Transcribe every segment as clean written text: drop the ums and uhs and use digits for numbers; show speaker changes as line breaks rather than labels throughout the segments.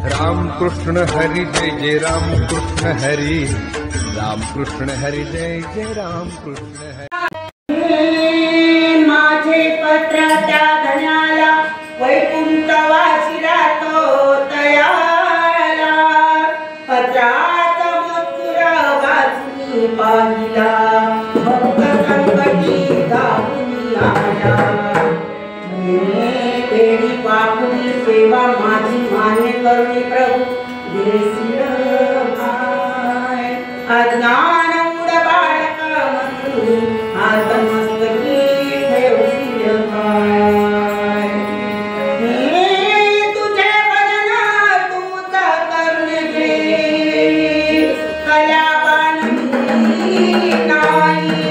राम कृष्ण हरी जय जय राम कृष्ण हरी, राम कृष्ण हरी जय जय राम कृष्ण हरी।
माझे पत्र त्या धन्याला वैकुंठ वासिला तो तयाला, पत्रात मथुर वाचून पाहिला, भक्त संकटी धावून आला। पेढी पापून सेवा माझी मान्य करुणी प्रभू देशील भाय। अज्ञान मूढ बाळका म्हणून आत्मस्तकी ठेवशील काय। तुझे भजन तूच करून घे, कलावानी नाही।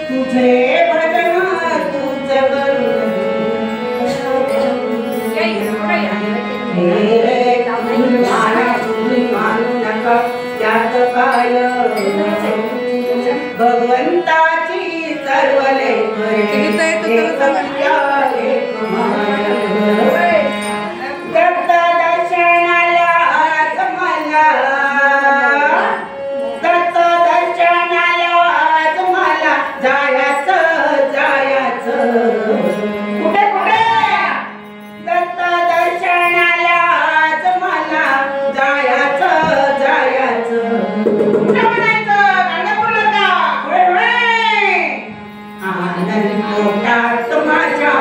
तुझे भजन तूच करून त्यात काय भगवंताची सर्वले दत्त दर्शनाला मला, दत्त दर्शनाला मला जायचं जायचं। कुठे कुठे दत्त दर्शनाला मला जायचं जायचं। कुठे म्हणायचं गाणं का पुढे पुढे आनंद पोटात माझ्या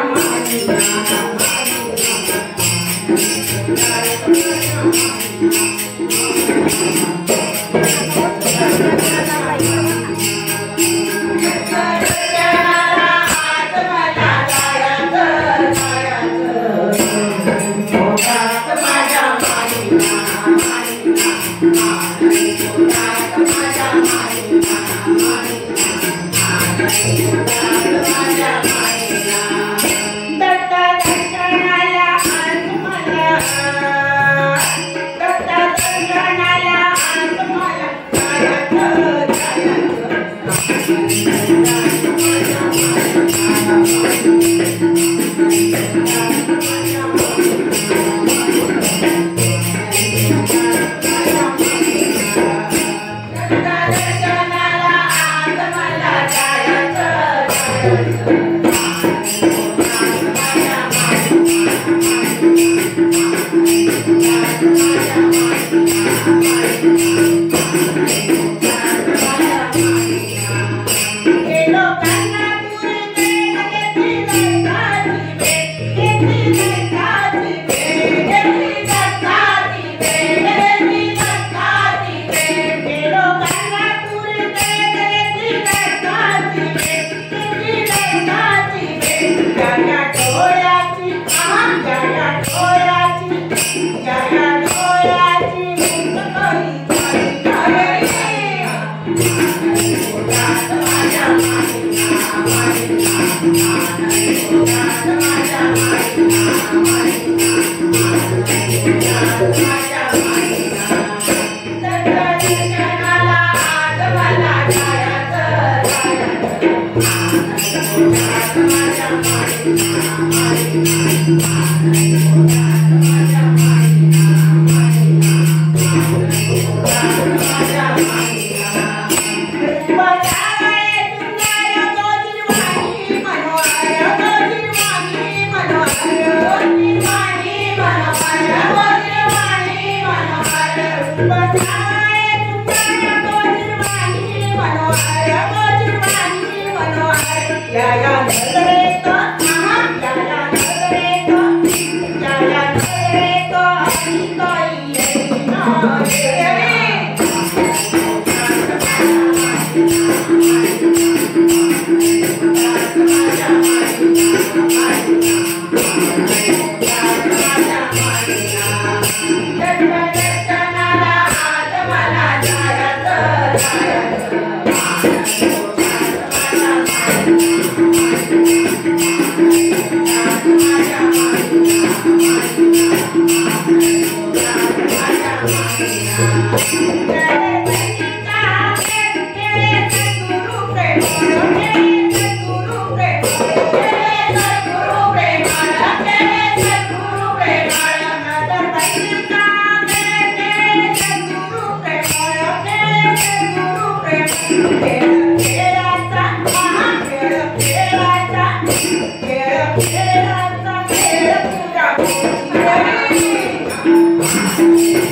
रे